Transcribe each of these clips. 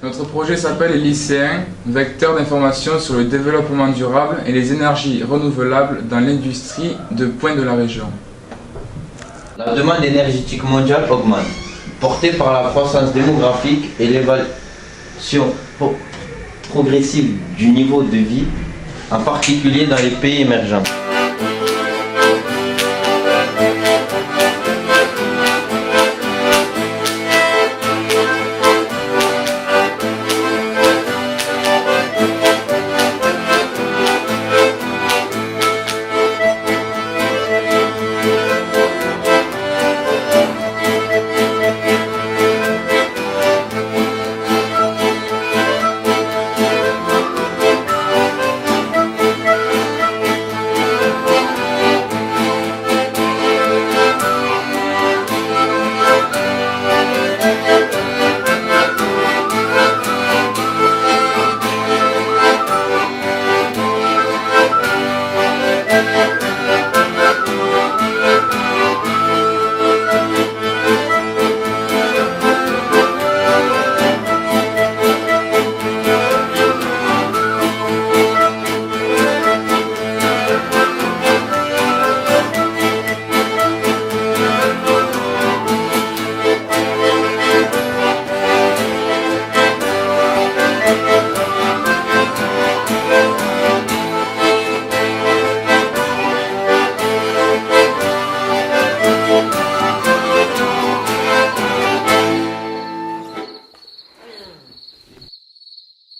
Notre projet s'appelle les lycéens, vecteurs d'information sur le développement durable et les énergies renouvelables dans l'industrie de pointe de la région. La demande énergétique mondiale augmente, portée par la croissance démographique et l'évolution progressive du niveau de vie, en particulier dans les pays émergents.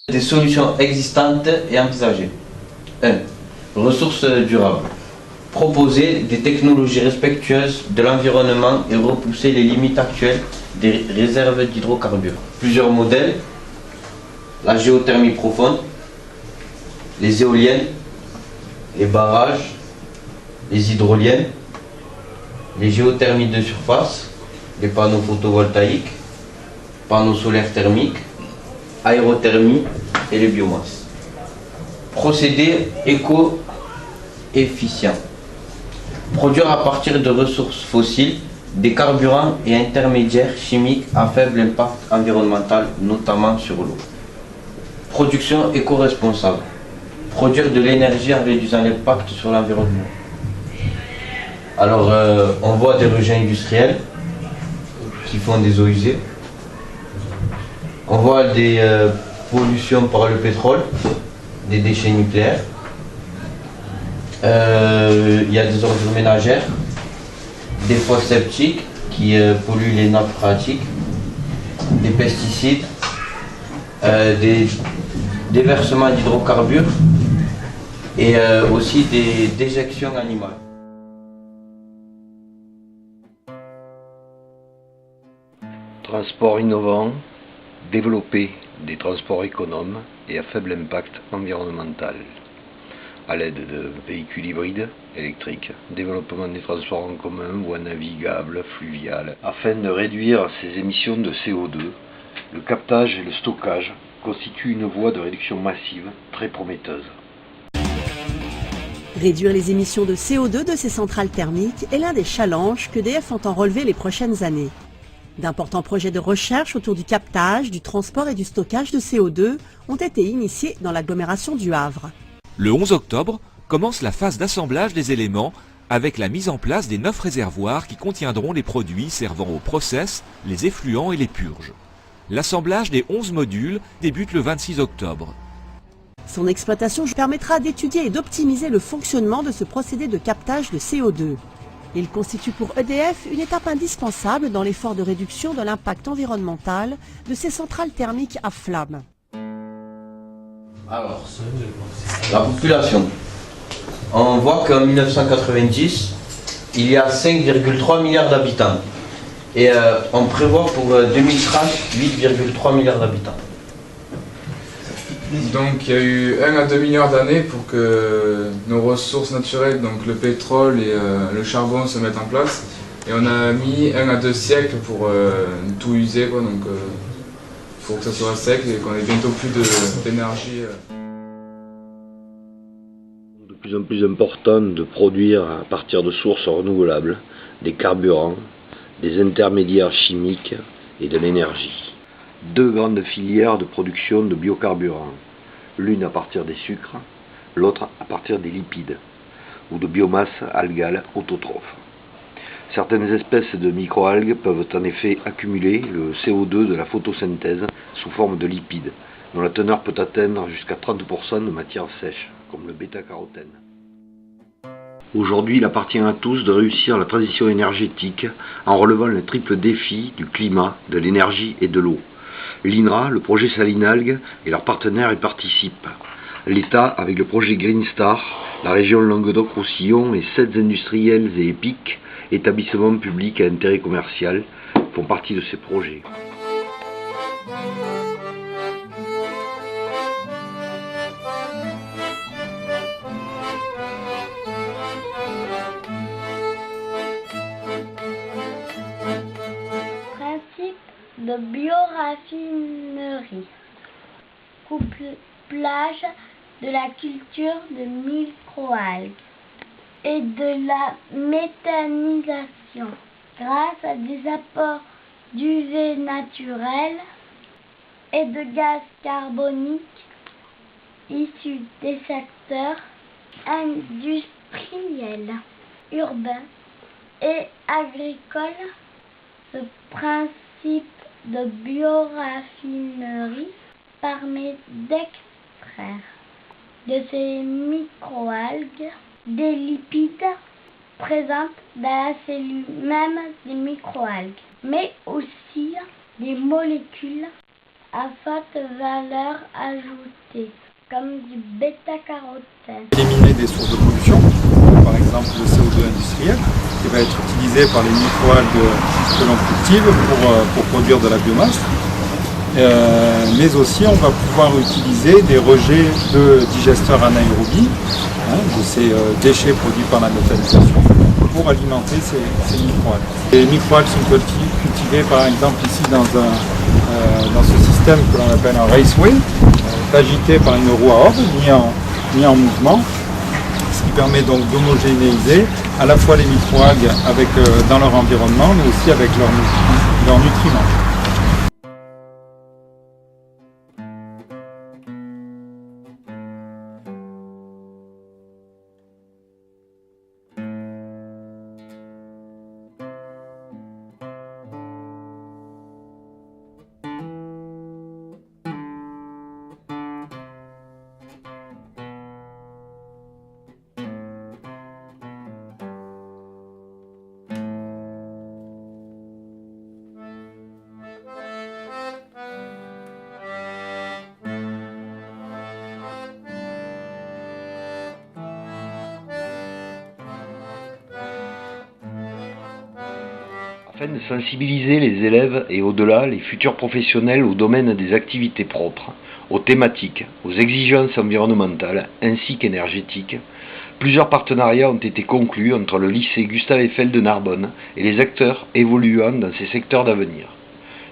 Des solutions existantes et envisagées. 1. Ressources durables. Proposer des technologies respectueuses de l'environnement et repousser les limites actuelles des réserves d'hydrocarbures. Plusieurs modèles. La géothermie profonde, les éoliennes, les barrages, les hydroliennes, les géothermies de surface, les panneaux photovoltaïques, panneaux solaires thermiques, aérothermie et les biomasses. Procédés éco-efficients. Produire à partir de ressources fossiles des carburants et intermédiaires chimiques à faible impact environnemental, notamment sur l'eau. Production éco-responsable. Produire de l'énergie en réduisant l'impact sur l'environnement. Alors, on voit des rejets industriels qui font des eaux usées. On voit des pollutions par le pétrole, des déchets nucléaires. Il y a des ordures ménagères, des fosses septiques qui polluent les nappes phréatiques, des pesticides, des déversements d'hydrocarbures et aussi des déjections animales. Transport innovant, développer des transports économes et à faible impact environnemental, à l'aide de véhicules hybrides électriques, développement des transports en commun, voies navigables, fluviales. Afin de réduire ces émissions de CO2, le captage et le stockage constituent une voie de réduction massive très prometteuse. Réduire les émissions de CO2 de ces centrales thermiques est l'un des challenges qu'EDF entend relever les prochaines années. D'importants projets de recherche autour du captage, du transport et du stockage de CO2 ont été initiés dans l'agglomération du Havre. Le 11 octobre commence la phase d'assemblage des éléments avec la mise en place des 9 réservoirs qui contiendront les produits servant au process, les effluents et les purges. L'assemblage des 11 modules débute le 26 octobre. Son exploitation permettra d'étudier et d'optimiser le fonctionnement de ce procédé de captage de CO2. Il constitue pour EDF une étape indispensable dans l'effort de réduction de l'impact environnemental de ces centrales thermiques à flamme. Alors, la population. On voit qu'en 1990, il y a 5,3 milliards d'habitants. Et on prévoit pour 2030 8,3 milliards d'habitants. Donc il y a eu 1 à 2 milliards d'années pour que nos ressources naturelles, donc le pétrole et le charbon, se mettent en place. Et on a mis 1 à 2 siècles pour tout user, quoi, donc faut que ça soit sec et qu'on ait bientôt plus d'énergie. De plus en plus important de produire à partir de sources renouvelables, des carburants, des intermédiaires chimiques et de l'énergie. deux grandes filières de production de biocarburants, l'une à partir des sucres, l'autre à partir des lipides, ou de biomasse algale autotrophe. Certaines espèces de microalgues peuvent en effet accumuler le CO2 de la photosynthèse sous forme de lipides, dont la teneur peut atteindre jusqu'à 30% de matière sèche, comme le bêta-carotène. Aujourd'hui, il appartient à tous de réussir la transition énergétique en relevant le triple défi du climat, de l'énergie et de l'eau. L'INRA, le projet Salinalgues et leurs partenaires y participent. L'État, avec le projet Green Star, la région Languedoc-Roussillon et 7 industriels et EPIC, établissements publics à intérêt commercial, font partie de ces projets. De bioraffinerie, couplage de la culture de microalgues et de la méthanisation grâce à des apports d'UV naturel et de gaz carbonique issus des secteurs industriels, urbains et agricoles. Ce principe de bioraffinerie permet d'extraire de ces microalgues des lipides présents dans la cellule même des microalgues, mais aussi des molécules à forte valeur ajoutée, comme du bêta-carotène. Éliminer des sources de pollution, par exemple le CO2 industriel, qui va être utilisé par les microalgues que l'on cultive pour produire de la biomasse. Mais aussi on va pouvoir utiliser des rejets de digesteurs anaérobies, de ces déchets produits par la méthanisation, pour alimenter ces microalgues. Les microalgues sont cultivées par exemple ici dans ce système que l'on appelle un raceway, agité par une roue à orbe mis en mouvement, ce qui permet donc d'homogénéiser à la fois les microalgues dans leur environnement, mais aussi avec leurs nutriments. Afin de sensibiliser les élèves et au-delà les futurs professionnels au domaine des activités propres, aux thématiques, aux exigences environnementales ainsi qu'énergétiques, plusieurs partenariats ont été conclus entre le lycée Gustave Eiffel de Narbonne et les acteurs évoluant dans ces secteurs d'avenir.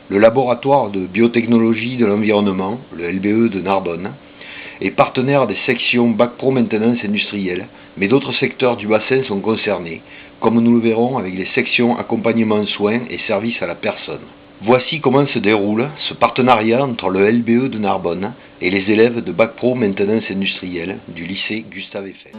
Le laboratoire de biotechnologie de l'environnement, le LBE de Narbonne, est partenaire des sections Bac Pro Maintenance Industrielle, mais d'autres secteurs du bassin sont concernés, comme nous le verrons avec les sections accompagnement soins et services à la personne. Voici comment se déroule ce partenariat entre le LBE de Narbonne et les élèves de Bac Pro Maintenance Industrielle du lycée Gustave Eiffel.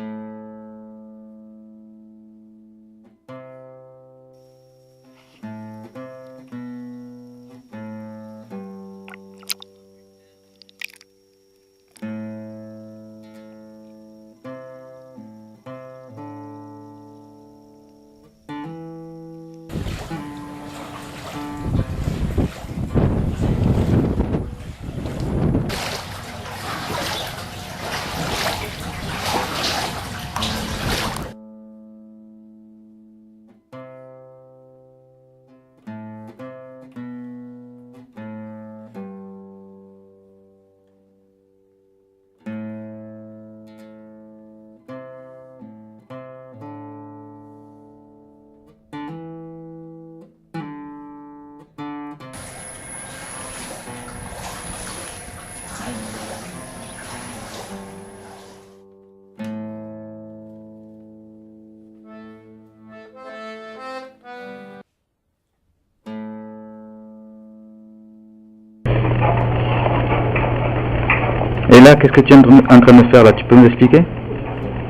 Et là, qu'est-ce que tu es en train de faire là? Tu peux nous expliquer?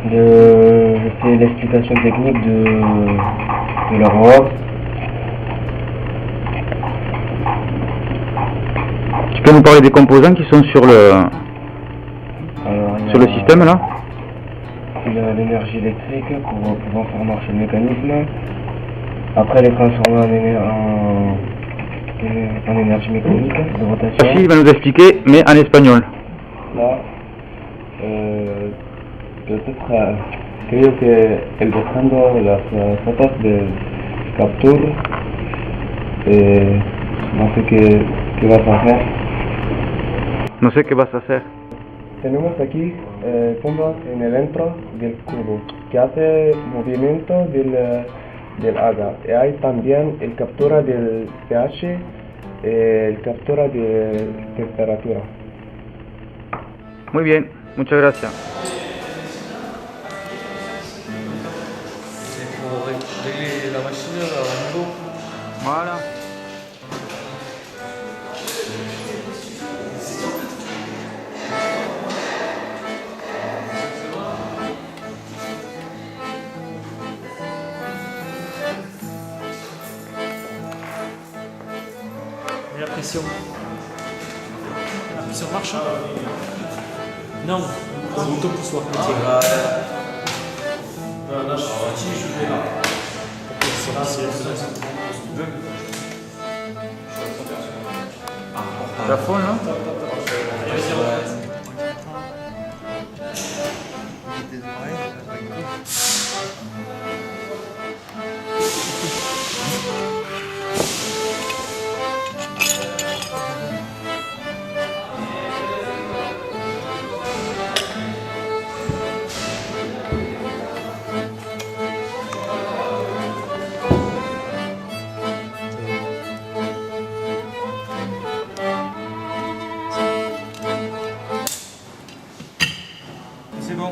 Je fais l'explication technique de la robe. Tu peux nous parler des composants qui sont sur le système là? Il y a l'énergie électrique pour pouvoir faire marcher le mécanisme. Après, les transformer en énergie mécanique de rotation. Ici, il va nous expliquer, mais en espagnol. Là, peut-être creo que empezando las fotos de captura, no sé qué vas a hacer. No sé qué vas a hacer. Tenemos aquí bombas en el centro del cubo que hace movimiento del agua. Y hay también el captura del pH, el captura de temperatura. Muy bien, muchas gracias. C'est pour régler la machine à niveau. Voilà. Et la pression marche? Non, c'est un autopoussoir. Là, je suis là. Ça fond là? C'est bon.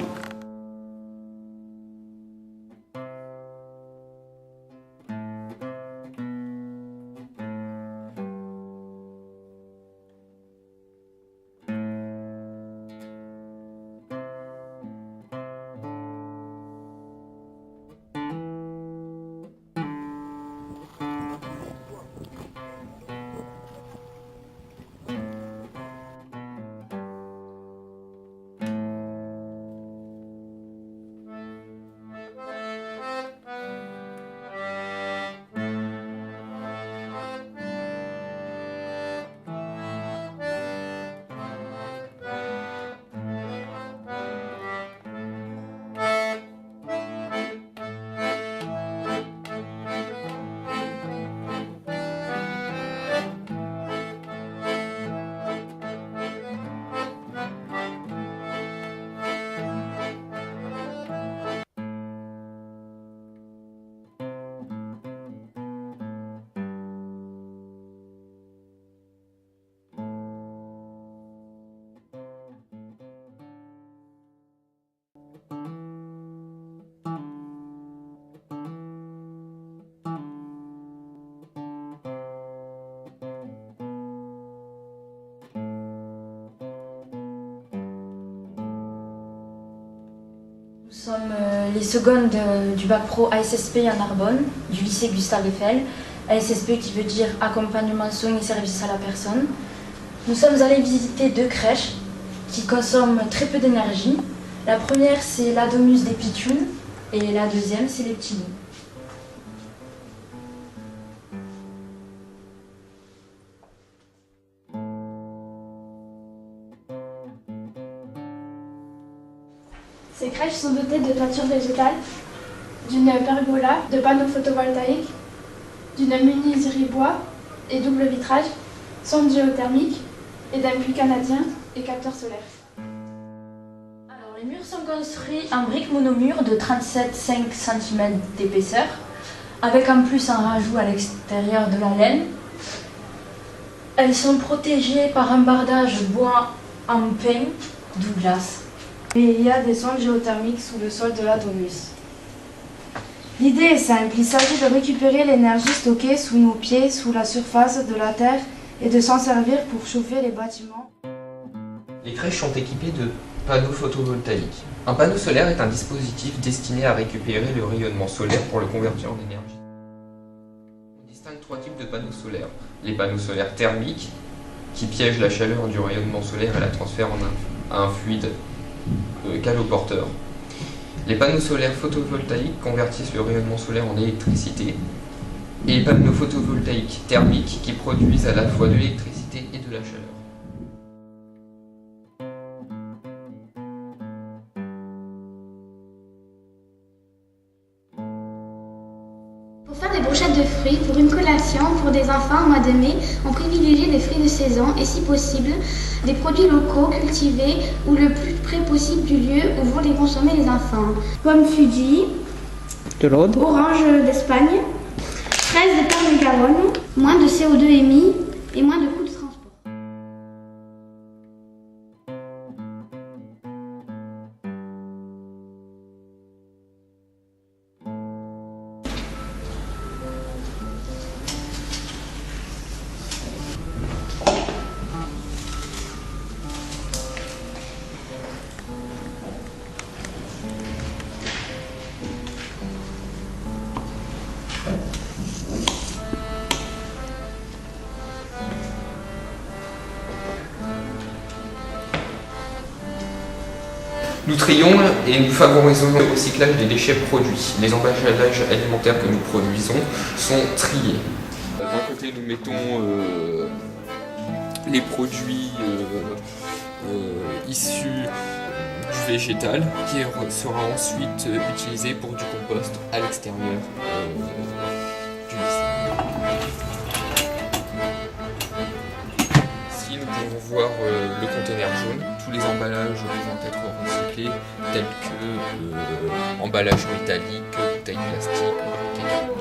Nous sommes les secondes du bac pro ASSP à Narbonne, du lycée Gustave Eiffel. ASSP qui veut dire accompagnement, soins et services à la personne. Nous sommes allés visiter 2 crèches qui consomment très peu d'énergie. La première c'est l'Adomus des Pitounes et la deuxième c'est les Petits Loups. Ces crèches sont dotées de toitures végétales, d'une pergola, de panneaux photovoltaïques, d'une menuiserie bois et double vitrage, sonde géothermique et d'un puits canadien et capteur solaire. Alors, les murs sont construits en briques monomures de 37,5 cm d'épaisseur, avec en plus un rajout à l'extérieur de la laine. Elles sont protégées par un bardage bois en pain Douglas. Et il y a des sondes géothermiques sous le sol de l'Adomus. L'idée est simple, il s'agit de récupérer l'énergie stockée sous nos pieds, sous la surface de la Terre, et de s'en servir pour chauffer les bâtiments. Les crèches sont équipées de panneaux photovoltaïques. Un panneau solaire est un dispositif destiné à récupérer le rayonnement solaire pour le convertir en énergie. On distingue 3 types de panneaux solaires. Les panneaux solaires thermiques, qui piègent la chaleur du rayonnement solaire et la transfèrent en un fluide caloporteur. Les panneaux solaires photovoltaïques convertissent le rayonnement solaire en électricité. Et les panneaux photovoltaïques thermiques qui produisent à la fois de l'électricité et de la chaleur. Pour faire des brochettes de fruits, pour une collation, pour des enfants au mois de mai, on privilégie des fruits de saison et si possible, des produits locaux cultivés ou le plus près possible du lieu où vont les consommer les enfants. Pommes Fuji, de l'Aude, oranges d'Espagne, fraises de Tarn-et-Garonne, moins de CO2 émis et moins de coûts de transport. Nous trions et nous favorisons le recyclage des déchets produits. Les emballages alimentaires que nous produisons sont triés. D'un côté, nous mettons les produits issus du végétal qui sera ensuite utilisé pour du compost à l'extérieur du lycée. Ici, nous pouvons voir le conteneur jaune. Tous les emballages pouvant être recyclés, tels que emballage métallique, bouteilles plastiques, bouteilles de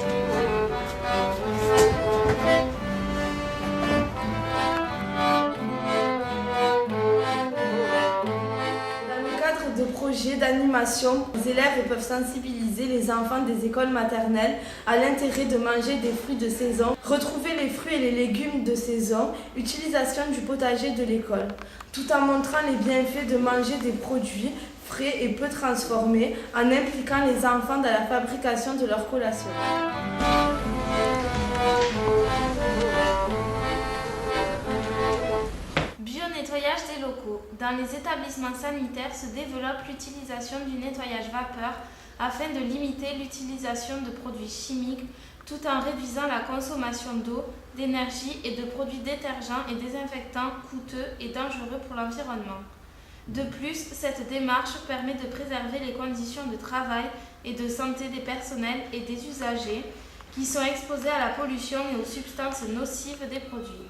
Dans le cadre de projets d'animation, les élèves peuvent sensibiliser les enfants des écoles maternelles à l'intérêt de manger des fruits de saison, retrouver les fruits et les légumes de saison, utilisation du potager de l'école, tout en montrant les bienfaits de manger des produits frais et peu transformés, en impliquant les enfants dans la fabrication de leur collation. Bio-nettoyage des locaux. Dans les établissements sanitaires se développe l'utilisation du nettoyage vapeur afin de limiter l'utilisation de produits chimiques tout en réduisant la consommation d'eau, d'énergie et de produits détergents et désinfectants coûteux et dangereux pour l'environnement. De plus, cette démarche permet de préserver les conditions de travail et de santé des personnels et des usagers qui sont exposés à la pollution et aux substances nocives des produits.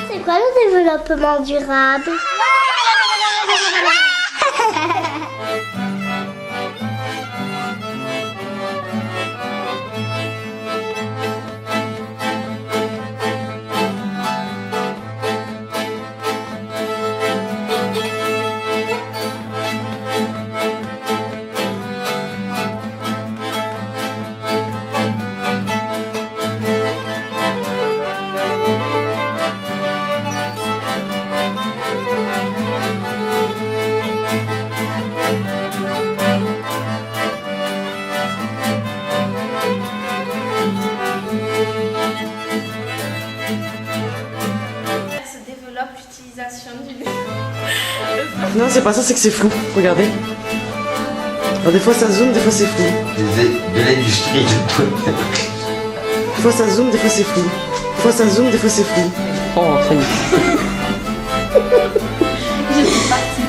C'est quoi le développement durable? Non, c'est pas ça, c'est que c'est flou. Regardez. Alors, des fois ça zoome, des fois c'est flou. De l'industrie de Des fois ça zoome, des fois c'est flou. Des fois ça zoome, des fois c'est flou. Oh, très vite. Je suis partie.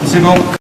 C'est bon.